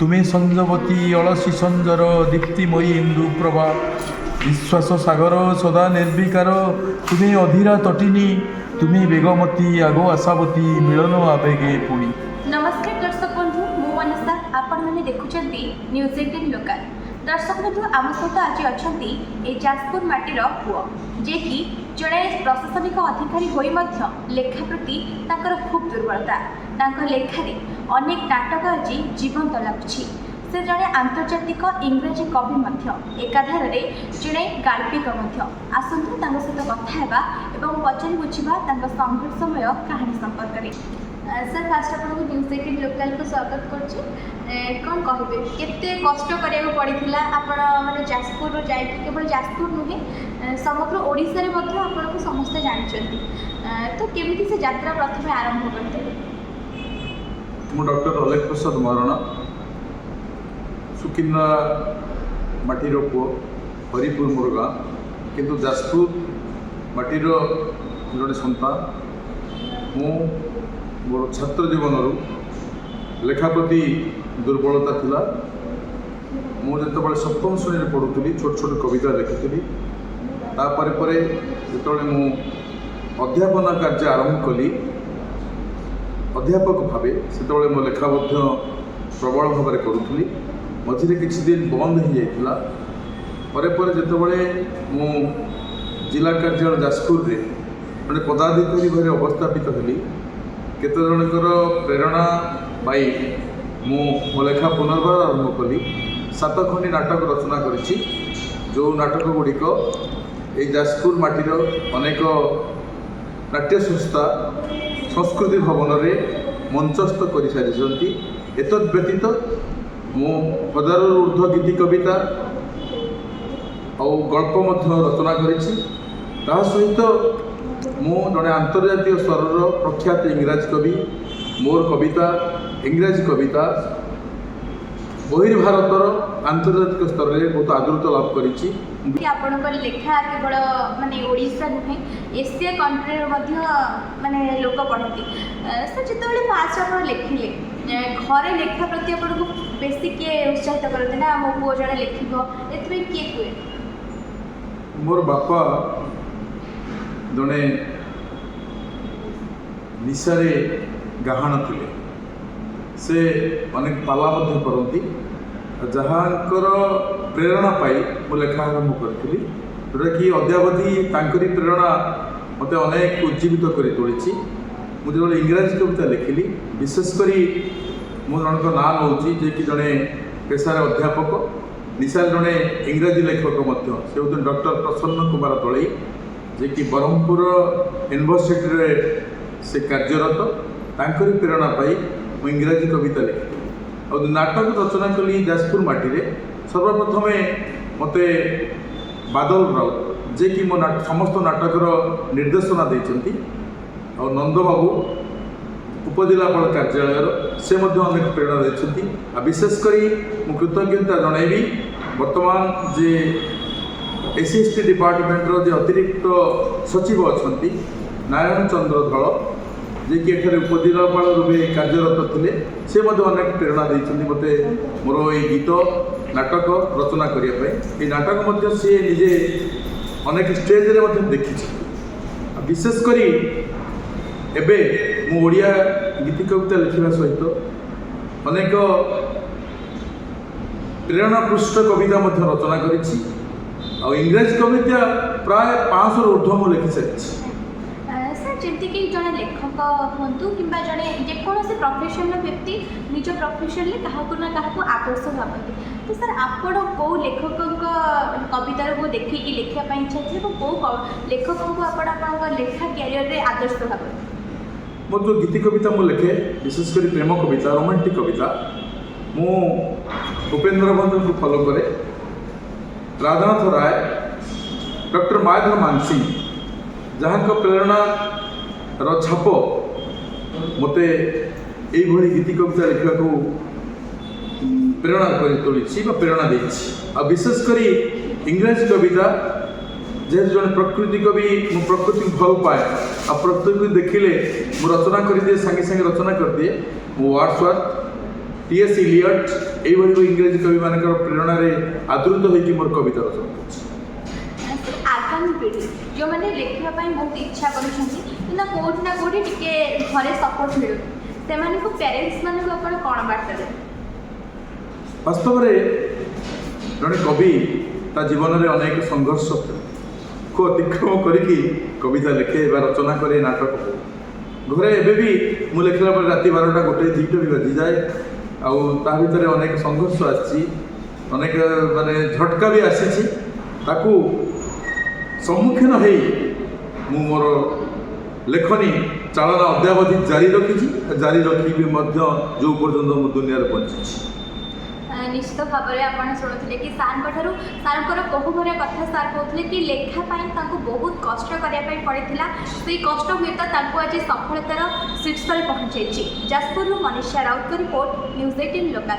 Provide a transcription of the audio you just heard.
तुम्हें संजवती अलसी संजर दीप्तिमयी इंदु प्रभा विश्वास सागर सदा निर्विकार तुम्हें अधीरा तटिनी तुम्हें बेगमती आगो आशावती मिलन आवेगे पुणी। नमस्कार दर्शक बंधु मु मनसा आपण मैंने देखुचंती न्यूज 18 लोकल। दर्शक बंधु आम सहित आज अछंती ए जाजपुर माटीर पुओ जे कि जड़े प्रशासनिक अधिकारी होई मध्य लेखा प्रति ताकर खूब दुर्बलता। तांकर लेखारे अनेक नाटक आज जीवंत लगुछि। से जड़े आंतर्जातिक इंग्रेजी कवि मध्य एकाधार जड़े गाल्पिक मध्य। आसतु तांको सहित कथा हेबा एवं पचारि बुझिबा तांको संघर्षमय कहानी संपर्क में। सर फास्ट आपको न्यूज 18 लोकल को स्वागत करछि। कौन कहबे केते कष्ट करिया पड़िथिला आपण माने जाजपुर जाय केवल जाजपुर नुहे समग्र ओडिसा रे मध्य आपण को समस्त जानछंती। तो केमिति से यात्रा प्रथम आरंभ करते? मु डॉक्टर अलेख प्रसाद महाराणा सुकिन्ना माटीर पुओ हरिपुर मोर गाँ किंतु जाजपुर माटीर जड़े सन्तान। मु मोर छात्र जीवन लेखा प्रति दुर्बलता थिला। मु जेतबेले सप्तम श्रेणी पढ़ुली छोट छोट कविता लिखुली। तापर परे जेतबेले मु अध्यापन कार्य आरंभ कली अध्यापक भावे सेतबेले मो लेखा प्रबल भाव में करुली। मझे किछि दिन बंद हो जाइतिला। परे परे जेतबेले मु जिला कार्यालय जाजपुर रे गोटे पदाधिकारी भाव अवस्थापित हेली केते जनकर प्रेरणा पाई मु मो लेखा पुनर्बार आरंभ कली। 7 खंडी नाटक रचना करिछि जो नाटक गुड़िक ये जाजपुर माटीर अनेक नाट्य संस्था संस्कृति भवन में मंचस्थ कर सारी। एतद व्यतीत मु 1000 ऊर्ध्व गीति कविता और गल्प रचना करिछि। ता सहित मु जड़े आंतर्जातीय स्तर प्रख्यात इंग्राजी कवि मोर कविता इंग्राजी कविता बहिर्भारतर आंतर्जातिक स्तर में बहुत आदृत लाभ करिछि। आपणकर लेखा केवल माने ओडिशा नुहे एशिया कंट्री माने लोक पढ़ती। सर जिते फास्ट आप लिखिले घरे लेखा प्रति आपको बेसी किए उत्साहित करते ना मो पुओ जड़े लिखिब एथि किए हुए? मोर बापा जड़े निशारे गाहाण थिले। से अनेक पाला करती जहाँकर प्रेरणा पाई मो लेखा आरंभ करी जोटा कि अद्यावधि तांकरी प्रेरणा मत अनेक उज्जीवित कर तोड़ी। मुझे जो इंग्राजी कविता लिखिली विशेषकर मुझे जनक ना नौची जे कि जड़े पेशार अध्यापक निशार जड़े इंग्राजी लेखक से हूँ डॉक्टर प्रसन्न कुमार तलई जे कि ब्रह्मपुर यूनिवर्सिटी से कार्यरत। तांकरी प्रेरणा पाई मु इंग्राजी कविता लिखी और नाटक रचना कली जाजपुर माटी रे। सर्वप्रथम मते बादल राउत जे कि मो समस्त नाटकर निर्देशना देइचंती और नंद बाबू उपजिलापाल कार्यालय से अनेक प्रेरणा देइचंती। आ विशेषकर मु कृतज्ञता जनइबी वर्तमान जे एससी डिपार्टमेंट रो जे अतिरिक्त सचिव अछंती नारायण चंद्र धल जे कि एठारे उपजिलापाल रूपे कार्यरत थे से अनेक प्रेरणा देइछन्ती मते मोर ये गीत नाटक रचना करने। ये नाटक सी निजे अनेक स्टेज रे देखी। विशेषकर एबे मु ओडिया गीति कविता लिखा सहित अनेक प्रेरणापृष्ठ कविता रचना करिछि और इंग्रेजी कविता प्राय 500 ऊर्ध्व मु लिखि सारी। जमती कि जड़े लेखक हूँ कि जड़े जेकोसी प्रोफेशनल व्यक्ति निज प्रोफेशन क्या क्या आदर्श भावती। तो सर आपण कौ लेखक कविता को देखिए लिखापी इच्छा थी कौ लेखक को आप लेखा क्यारियर में आदर्श भावती? मोर जो गीति कविता मु लिखे विशेषकर प्रेम कविता रोमांटिक कविता मु उपेन्द्र बंधु को फॉलो करे। राधानाथ राय डॉक्टर माधव मानसिंह जहाँ प्रेरणा छाप मते यही गीति कविता लिखा प्रेरणा कर तोड़ी प्रेरणा दे। विशेषकर इंग्राजी कविता जेहेतु जन प्रकृति कवि मु प्रकृति भल पाए आ प्रकृति देखिले मु रचना कर दिए सांगे सांगे रचना कर दिए। मो वर्ड्सवर्थ टीएस इलियट यही इंग्रेजी कवि मानक प्रेरणा आदृत होकर मोर कविता रचना करछि। आगामी पीढ़ी जो मैंने लिखा बहुत इच्छा करोना कौटी टे घरे सपोर्ट मिलू से पेरेन्ट्स मान कौन बार्ता देते? वास्तव में जड़े कवि ता जीवन में अनेक संघर्ष को अतिक्रम करी कविता लिखे रचना करे नाटक हो घरे एबे भी मु लिखला पर राति 12टा 1 2टा भी बाजी जाए आउ ता भीतर अनेक संघर्ष आसी अनेक माने झटका भी आसी ताकू सम्मुखीन हो मु मोर लेखनी चालना अद्यावधि जारी रखी जो पर्यंत मु दुनिया रे पहुंची। निश्चित भाव में आप शुणुते कि सार कहू भर कथा सार कहते कि लेखापाई बहुत कष्ट करने पड़ा से कष्ट हुए तो आज सफलतार शीर्ष पहुंचाई। Jajpur Manisha Raut report news 18 local.